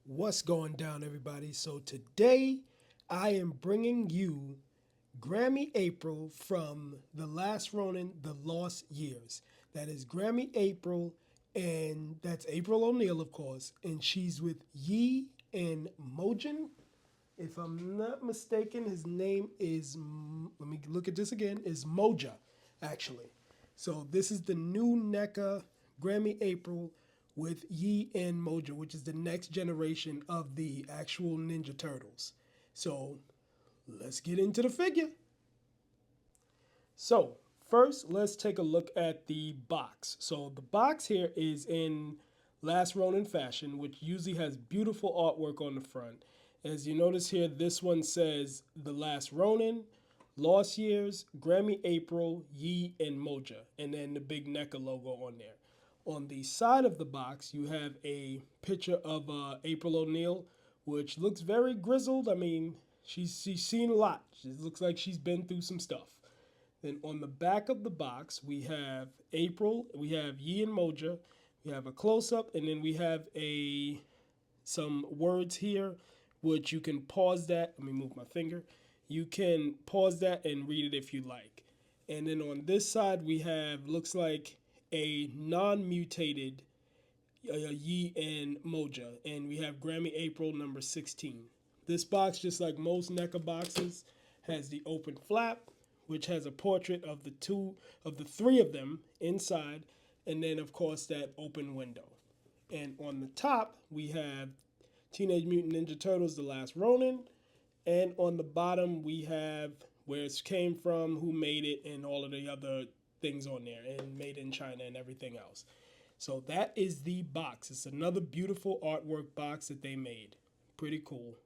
What's going down, everybody? So today I am bringing you Grammy April from The Last Ronin, The Lost Years. That is Grammy April, and that's April O'Neil, of course, and she's with Yi and Moja. If I'm not mistaken, his name is, let me look at this again, is Moja, actually. So this is the new Neca Grammy April with Yi and Moja, which is the next generation of the actual Ninja Turtles. So let's get into the figure. So first, let's take a look at the box. So the box here is in Last Ronin fashion, which usually has beautiful artwork on the front. As you notice here, this one says The Last Ronin, Lost Years, Grammy April, Yi, and Moja, and then the big NECA logo on there. On the side of the box, you have a picture of April O'Neil, which looks very grizzled. I mean, she's seen a lot. She looks like she's been through some stuff. Then on the back of the box, we have April, we have Yi and Moja, we have a close up, and then we have a some words here, which you can pause that. Let me move my finger. You can pause that and read it if you like. And then on this side, we have looks like a non-mutated Yi and Moja, and we have Grammy April number 16. This box, just like most NECA boxes, has the open flap, which has a portrait of the three of them inside, and then of course that open window. And on the top, we have Teenage Mutant Ninja Turtles: The Last Ronin, and on the bottom we have where it came from, who made it, and all of the other things on there, and made in China and everything else. So that is the box. It's another beautiful artwork box that they made. Pretty cool.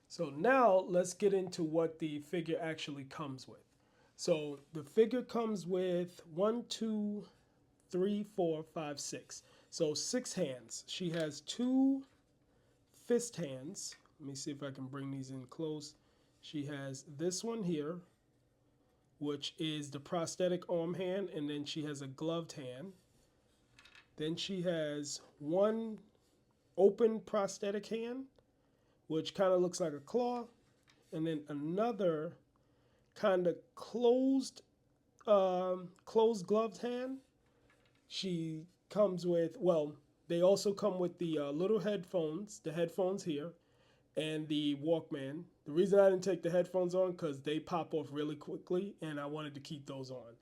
So now let's get into what the figure actually comes with. So the figure comes with one, two, three, four, five, six. So six hands. She has two fist hands. Let me see if I can bring these in close. She has this one here, which is the prosthetic arm hand, and then she has a gloved hand. Then she has one open prosthetic hand, which kind of looks like a claw, and then another kind of closed gloved hand. She comes with, well, they also come with the little headphones, the headphones here, and the Walkman. The reason I didn't take the headphones on because they pop off really quickly, and I wanted to keep those on.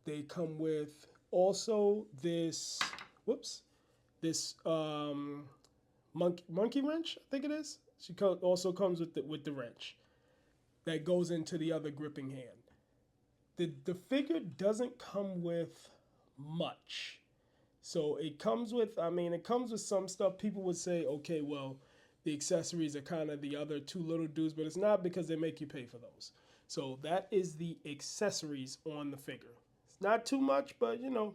They come with also this, whoops, this monkey wrench, I think it is. She also comes with the wrench that goes into the other gripping hand. The figure doesn't come with much. So it comes with, I mean, it comes with some stuff. People would say, okay, well, the accessories are kind of the other two little dudes, but it's not because they make you pay for those. So that is the accessories on the figure. It's not too much, but you know,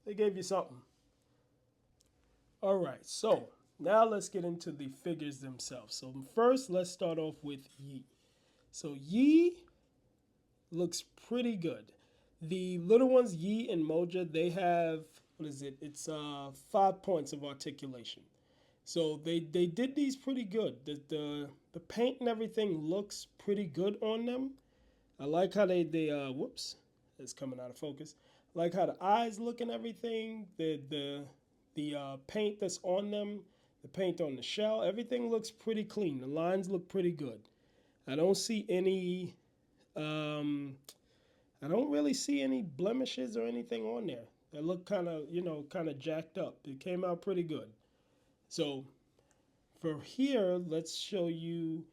they gave you something. All right, so now let's get into the figures themselves. So first, let's start off with Yi. So Yi looks pretty good. The little ones, Yi and Moja, they have, what is it? It's 5 points of articulation. So they did these pretty good. The paint and everything looks pretty good on them. I like how they whoops, it's coming out of focus. I like how the eyes look and everything. The paint that's on them, the paint on the shell, everything looks pretty clean. The lines look pretty good. I don't see any um, I don't really see any blemishes or anything on there. They look kind of, kind of jacked up. It came out pretty good. So for here, let's show you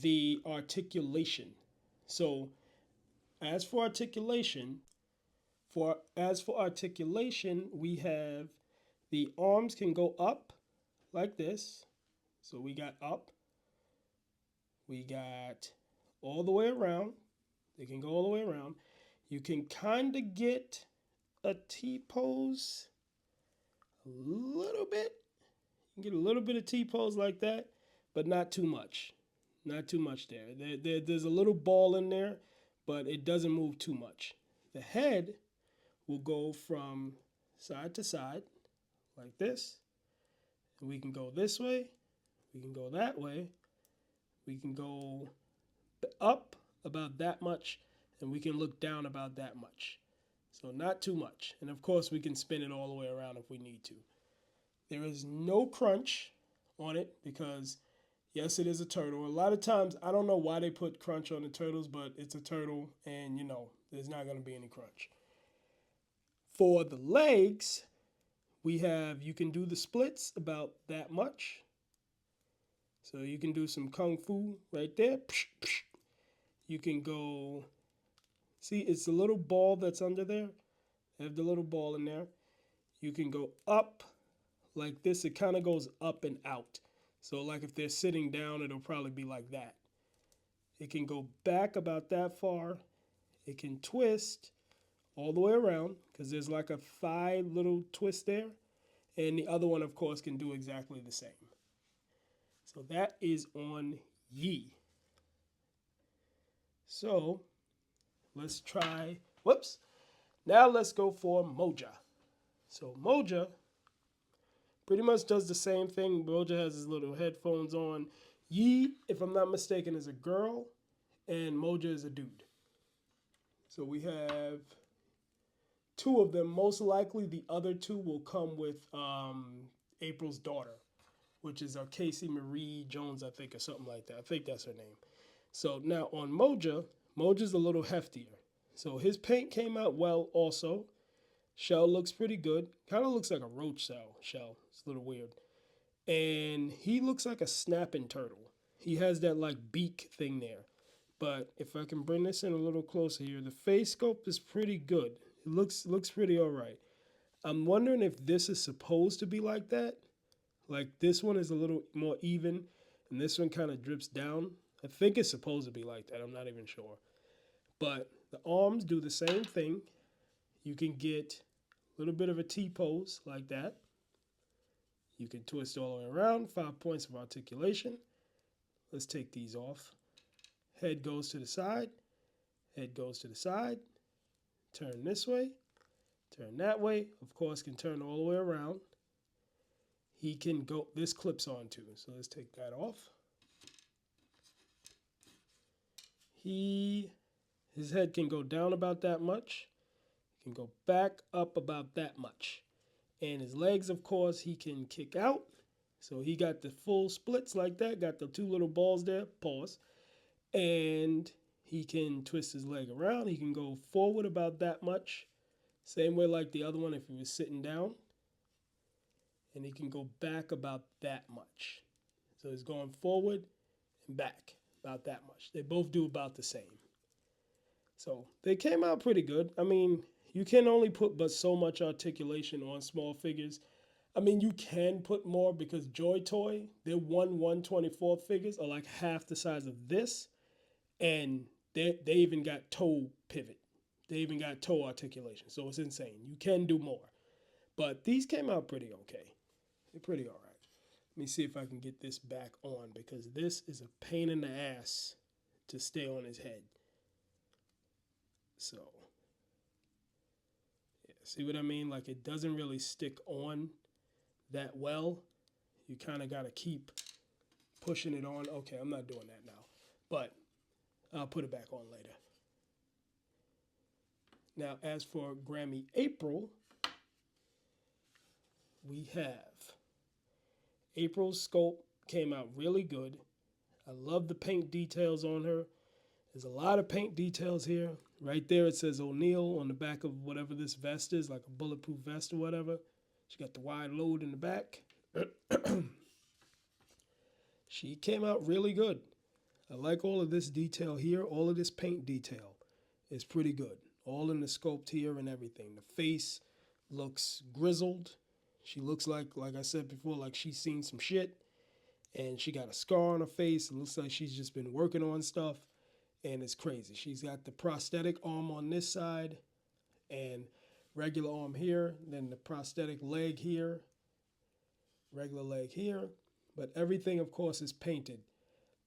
the articulation. So as for articulation, we have the arms can go up like this. So we got up, we got all the way around. They can go all the way around. You can kind of get a T-pose a little bit. You can get a little bit of T-pose like that, but not too much. Not too much there. There's a little ball in there, but it doesn't move too much. The head will go from side to side like this. And we can go this way, we can go that way, we can go up about that much, and we can look down about that much. So not too much. And of course we can spin it all the way around if we need to. There is no crunch on it because yes, it is a turtle. A lot of times I don't know why they put crunch on the turtles, but it's a turtle and there's not going to be any crunch. For the legs, you can do the splits about that much. So you can do some kung fu right there. You can go, see, it's the little ball that's under there. I have the little ball in there. You can go up like this. It kind of goes up and out. So like if they're sitting down, it'll probably be like that. It can go back about that far. It can twist all the way around because there's like a 5 little twist there. And the other one, of course, can do exactly the same. So that is on Yi. So let's try, whoops. Now let's go for Moja. So Moja pretty much does the same thing. Moja has his little headphones on. Yi, if I'm not mistaken, is a girl, and Moja is a dude. So we have 2 of them. Most likely the other 2 will come with April's daughter, which is Casey Marie Jones, I think, or something like that. I think that's her name. So now on Moja, Moja's a little heftier. So his paint came out well also. Shell looks pretty good. Kind of looks like a roach shell. It's a little weird. And he looks like a snapping turtle. He has that like beak thing there. But if I can bring this in a little closer here, the face sculpt is pretty good. It looks pretty all right. I'm wondering if this is supposed to be like that. Like this one is a little more even, and this one kind of drips down. I think it's supposed to be like that. I'm not even sure. But the arms do the same thing. You can get a little bit of a T-pose like that. You can twist all the way around. 5 points of articulation. Let's take these off. Head goes to the side. Head goes to the side. Turn this way. Turn that way. Of course, can turn all the way around. He can go, this clips on too. So let's take that off. His head can go down about that much. Can go back up about that much. And his legs, of course, he can kick out. So he got the full splits like that. Got the 2 little balls there. Pause. And he can twist his leg around. He can go forward about that much. Same way like the other one if he was sitting down. And he can go back about that much. So he's going forward and back about that much. They both do about the same. So they came out pretty good. I mean, you can only put but so much articulation on small figures. I mean, you can put more because Joy Toy, their 1/124 figures are like half the size of this. And they even got toe pivot. They even got toe articulation. So it's insane. You can do more. But these came out pretty okay. They're pretty all right. Let me see if I can get this back on because this is a pain in the ass to stay on his head. So, yeah, see what I mean? Like it doesn't really stick on that well. You kind of got to keep pushing it on. Okay, I'm not doing that now. But I'll put it back on later. Now, as for Grammy April, we have April's sculpt came out really good. I love the paint details on her. There's a lot of paint details here. Right there it says O'Neill on the back of whatever this vest is, like a bulletproof vest or whatever. She got the wide load in the back. She came out really good. I like all of this detail here. All of this paint detail is pretty good. All in the sculpt here and everything. The face looks grizzled. She looks like I said before, like she's seen some shit. And she got a scar on her face. It looks like she's just been working on stuff. And it's crazy. She's got the prosthetic arm on this side and regular arm here. Then the prosthetic leg here. Regular leg here. But everything, of course, is painted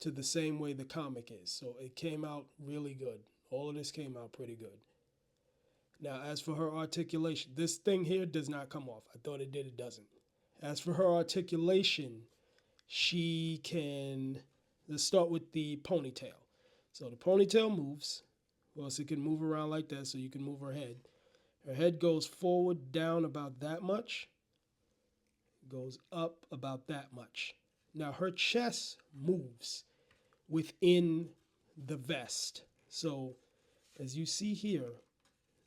to the same way the comic is. So it came out really good. All of this came out pretty good. Now, as for her articulation, this thing here does not come off. I thought it did, it doesn't. As for her articulation, she can, let's start with the ponytail. So the ponytail moves. Well, so it can move around like that, so you can move her head. Her head goes forward, down about that much, goes up about that much. Now her chest moves within the vest. So as you see here,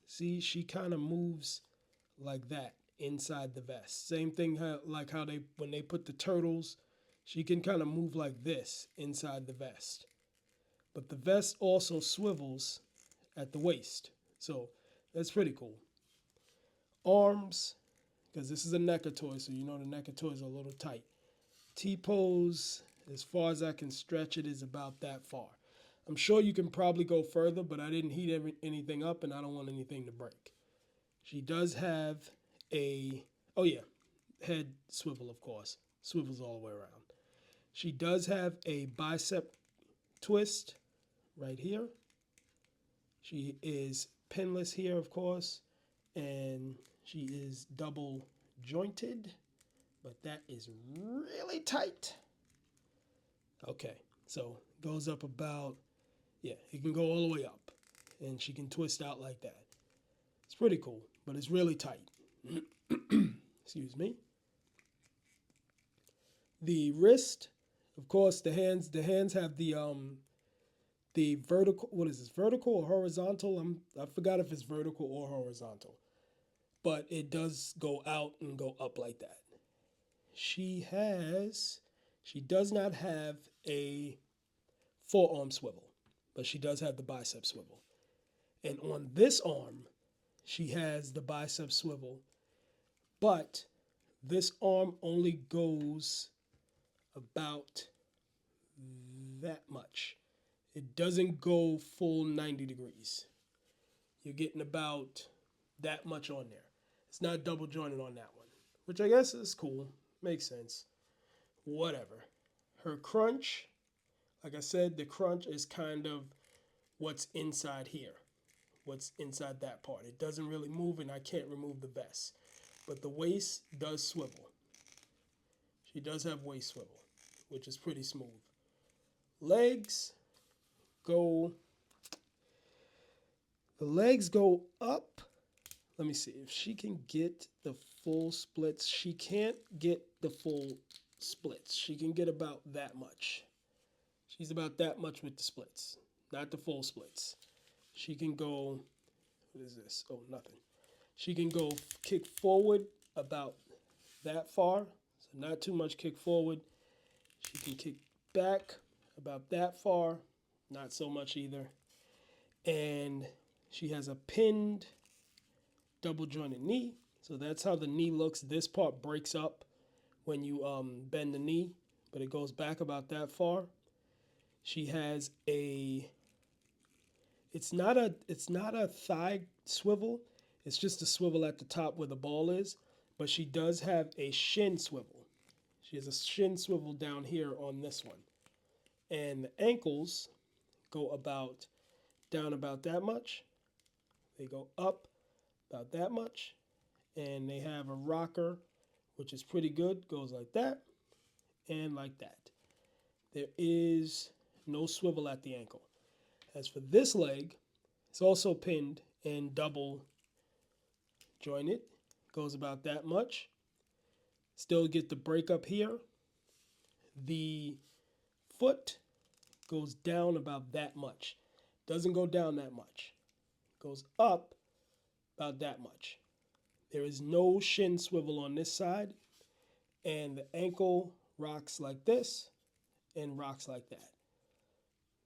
see, she kind of moves like that inside the vest. Same thing like how they, when they put the turtles, she can kind of move like this inside the vest. But the vest also swivels at the waist. So that's pretty cool. Arms, because this is a NECA toy, so you know the NECA toys are a little tight. T-pose, as far as I can stretch it, is about that far. I'm sure you can probably go further, but I didn't heat anything up and I don't want anything to break. She does have a, oh yeah, head swivel, of course. Swivels all the way around. She does have a bicep twist right here. She is pinless here, of course, and she is double jointed, but that is really tight. Okay, so goes up about, yeah, it can go all the way up, and she can twist out like that. It's pretty cool, but it's really tight. Excuse me. The wrist, of course, the hands have the vertical, what is this, vertical or horizontal? I forgot if it's vertical or horizontal, but it does go out and go up like that. She does not have a forearm swivel, but she does have the bicep swivel. And on this arm, she has the bicep swivel, but this arm only goes about that much. It doesn't go full 90 degrees. You're getting about that much on there. It's not double jointed on that one, which I guess is cool. Makes sense. Whatever. Her crunch, like I said, the crunch is kind of what's inside here, what's inside that part. It doesn't really move, and I can't remove the vest. But the waist does swivel. She does have waist swivel, which is pretty smooth. Legs go, the legs go up. Let me see if she can get the full splits. She can't get the full splits. She can get about that much. She's about that much with the splits, not the full splits. She can go, what is this? Oh, nothing. She can go kick forward about that far, so not too much kick forward. She can kick back about that far, not so much either. And she has a pinned double jointed knee, so that's how the knee looks. This part breaks up when you bend the knee, but it goes back about that far. She has a, it's not a thigh swivel, it's just a swivel at the top where the ball is, but she does have a shin swivel. She has a shin swivel down here on this one. And the ankles go about down about that much. They go up about that much. And they have a rocker, which is pretty good. Goes like that and like that. There is no swivel at the ankle. As for this leg, it's also pinned and double jointed. Goes about that much. Still get the break up here. The foot goes down about that much. Doesn't go down that much. Goes up about that much. There is no shin swivel on this side, and the ankle rocks like this and rocks like that.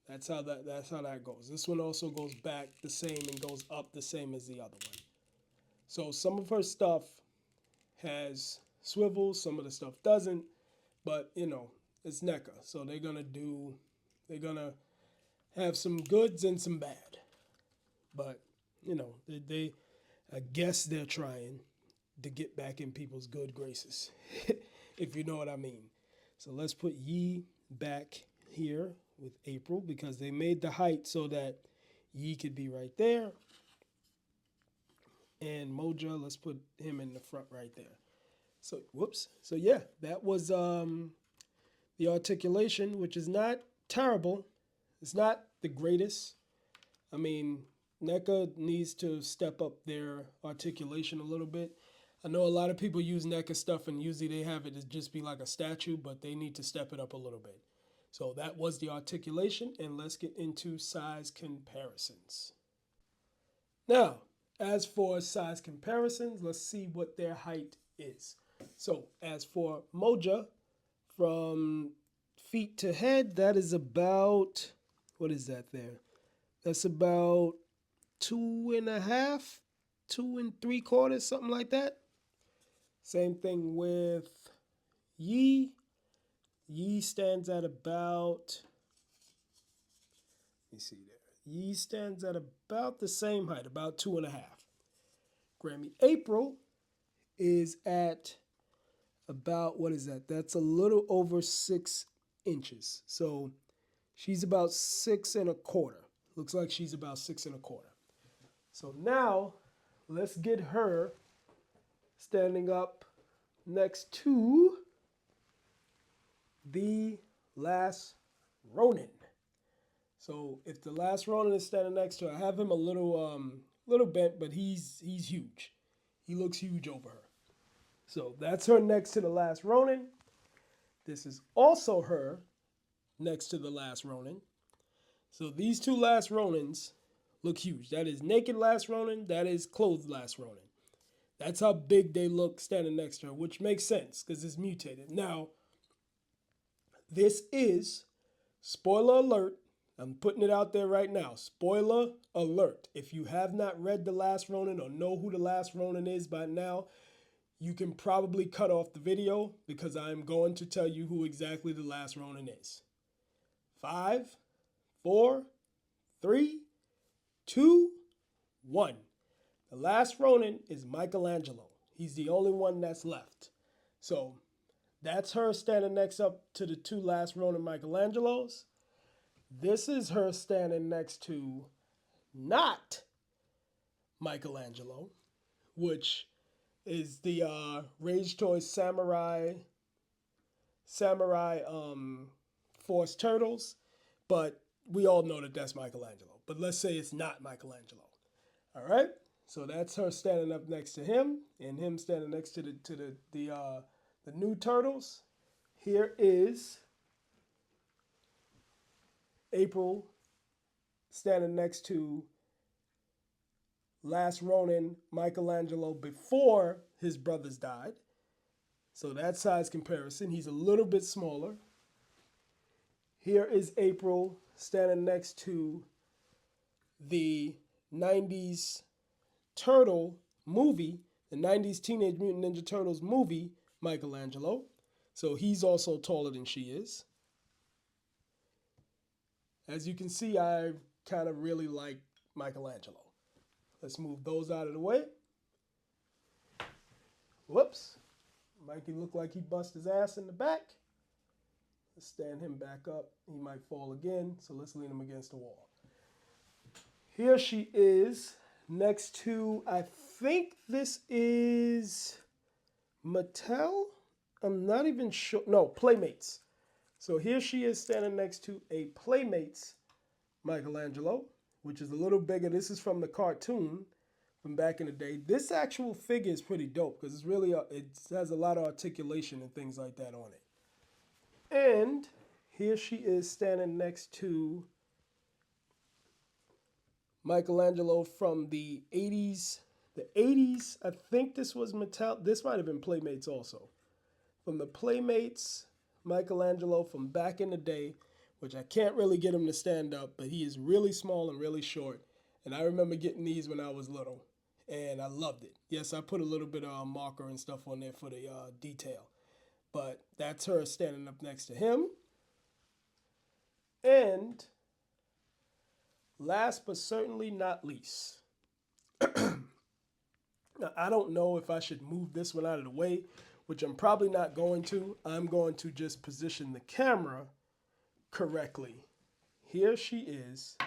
That's how that goes. This one also goes back the same and goes up the same as the other one. So some of her stuff has swivels, some of the stuff doesn't, but you know, it's NECA, so they're gonna have some goods and some bad. But you know, they I guess they're trying to get back in people's good graces, if you know what I mean. So let's put Yi back here with April, because they made the height so that Yi could be right there. And Moja, let's put him in the front right there. So, whoops. So yeah, that was the articulation, which is not terrible. It's not the greatest. I mean, NECA needs to step up their articulation a little bit. I know a lot of people use NECA stuff and usually they have it to just be like a statue, but they need to step it up a little bit. So that was the articulation, and let's get into size comparisons. Now, as for size comparisons, let's see what their height is. So as for Moja, from feet to head, that is about, what is that there? That's about 2.5, 2 3/4, something like that. Same thing with Yi. Yi stands at about, let me see there. Yi stands at about the same height, about 2.5. Grammy April is at about, what is that? That's a little over 6 inches. So she's about 6 1/4. Looks like she's about 6 1/4. So now let's get her standing up next to the last Ronin. So if the last Ronin is standing next to her, I have him a little bent, but he's huge. He looks huge over her. So that's her next to the last Ronin. This is also her next to the last Ronin. So these two last Ronins look huge. That is naked last Ronin. That is clothed last Ronin. That's how big they look standing next to her, which makes sense because it's mutated. Now, this is, spoiler alert, I'm putting it out there right now. Spoiler alert. If you have not read The Last Ronin or know who The Last Ronin is by now, you can probably cut off the video because I'm going to tell you who exactly The Last Ronin is. 5, 4, 3, 2, 1. The last Ronin is Michelangelo. He's the only one that's left. So that's her standing next up to the two last Ronin Michelangelos. This is her standing next to not Michelangelo, which is the Rage Toys Samurai Force Turtles. But we all know that that's Michelangelo. But let's say it's not Michelangelo. All right? So that's her standing up next to him, and him standing next to the new turtles. Here is April standing next to last Ronin Michelangelo before his brothers died. So that size comparison. He's a little bit smaller. Here is April standing next to the 90s Turtle movie, the 90s Teenage Mutant Ninja Turtles movie, Michelangelo. So he's also taller than she is. As you can see, I kind of really like Michelangelo. Let's move those out of the way. Whoops. Mikey looked like he bust his ass in the back. Let's stand him back up. He might fall again, so let's lean him against the wall. Here she is next to, I think this is Mattel? I'm not even sure. No, Playmates. So here she is standing next to a Playmates Michelangelo, which is a little bigger. This is from the cartoon from back in the day. This actual figure is pretty dope because it's really, it has a lot of articulation and things like that on it. And here she is standing next to Michelangelo from the 80s. The 80s, I think this was Mattel. This might have been Playmates also. From the Playmates, Michelangelo from back in the day, which I can't really get him to stand up, but he is really small and really short. And I remember getting these when I was little, and I loved it. Yes, I put a little bit of marker and stuff on there for the detail. But that's her standing up next to him. And last but certainly not least, now I don't know if I should move this one out of the way, which I'm probably not going to. I'm going to just position the camera correctly. Here she is,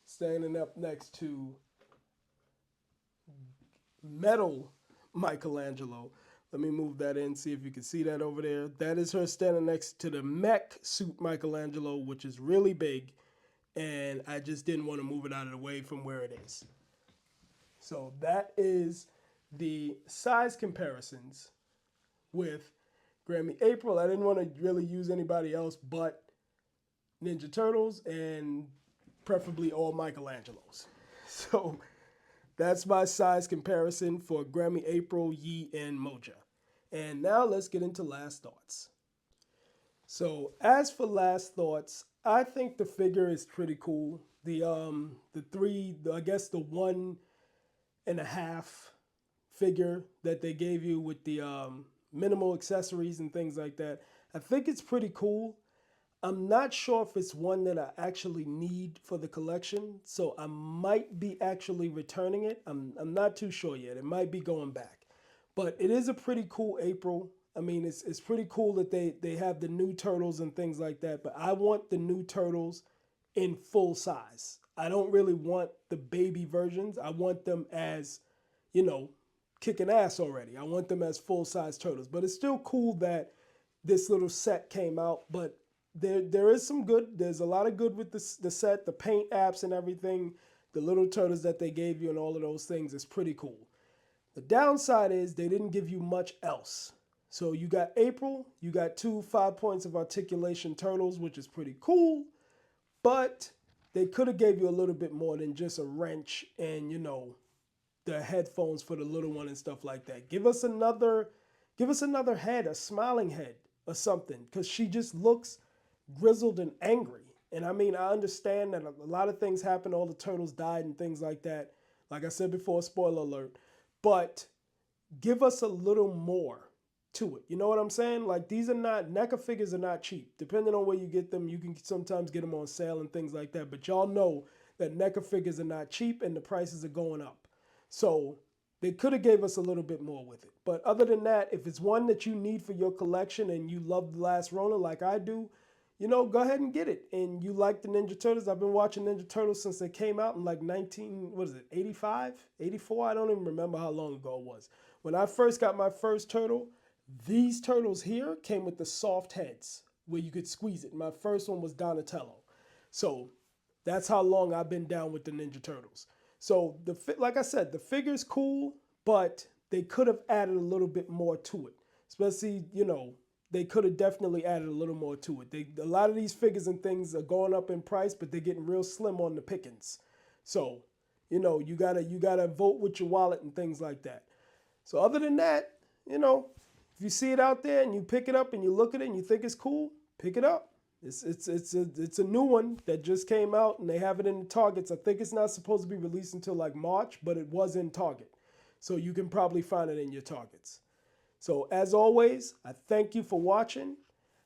standing up next to metal Michelangelo. Let me move that in, see if you can see that over there. That is her standing next to the mech suit Michelangelo, which is really big. And I just didn't want to move it out of the way from where it is. So that is the size comparisons with Grammy April. I didn't want to really use anybody else but Ninja Turtles and preferably all Michelangelos. So that's my size comparison for Grammy April, Yi, and Moja. And now let's get into last thoughts. So as for last thoughts, I think the figure is pretty cool. I guess the 1.5 figure that they gave you with the minimal accessories and things like that. I think it's pretty cool. I'm not sure if it's one that I actually need for the collection, so I might be actually returning it. I'm not too sure yet. It might be going back. But it is a pretty cool April. I mean, it's pretty cool that they have the new turtles and things like that, but I want the new turtles in full size. I don't really want the baby versions. I want them as, you know, kicking ass already. I want them as full-size turtles. But it's still cool that this little set came out, but there is some good. There's a lot of good with the set, the paint apps and everything, the little turtles that they gave you and all of those things is pretty cool. The downside is they didn't give you much else. So you got April, you got 2 5 points of articulation turtles, which is pretty cool, but they could have gave you a little bit more than just a wrench and, you know, the headphones for the little one and stuff like that. Give us another head, a smiling head or something, because she just looks grizzled and angry. And I mean, I understand that a lot of things happened, all the turtles died and things like that. Like I said before, spoiler alert. But give us a little more to it. You know what I'm saying? Like, these are not, NECA figures are not cheap. Depending on where you get them, you can sometimes get them on sale and things like that. But y'all know that NECA figures are not cheap and the prices are going up. So they could have gave us a little bit more with it. But other than that, if it's one that you need for your collection and you love The Last Ronin like I do, you know, go ahead and get it. And you like the Ninja Turtles. I've been watching Ninja Turtles since they came out in like 85, 84? I don't even remember how long ago it was. When I first got my first turtle, these turtles here came with the soft heads where you could squeeze it. My first one was Donatello. So that's how long I've been down with the Ninja Turtles. So, like I said, the figure's cool, but they could have added a little bit more to it. Especially, you know, they could have definitely added a little more to it. A lot of these figures and things are going up in price, but they're getting real slim on the pickings. So, you know, you gotta vote with your wallet and things like that. So other than that, you know, if you see it out there and you pick it up and you look at it and you think it's cool, pick it up. It's a new one that just came out and they have it in the Targets. I think it's not supposed to be released until like March, but it was in Target. So you can probably find it in your Targets. So as always, I thank you for watching.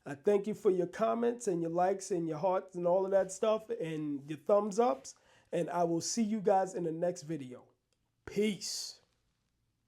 I thank you for your comments and your likes and your hearts and all of that stuff and your thumbs ups. And I will see you guys in the next video. Peace.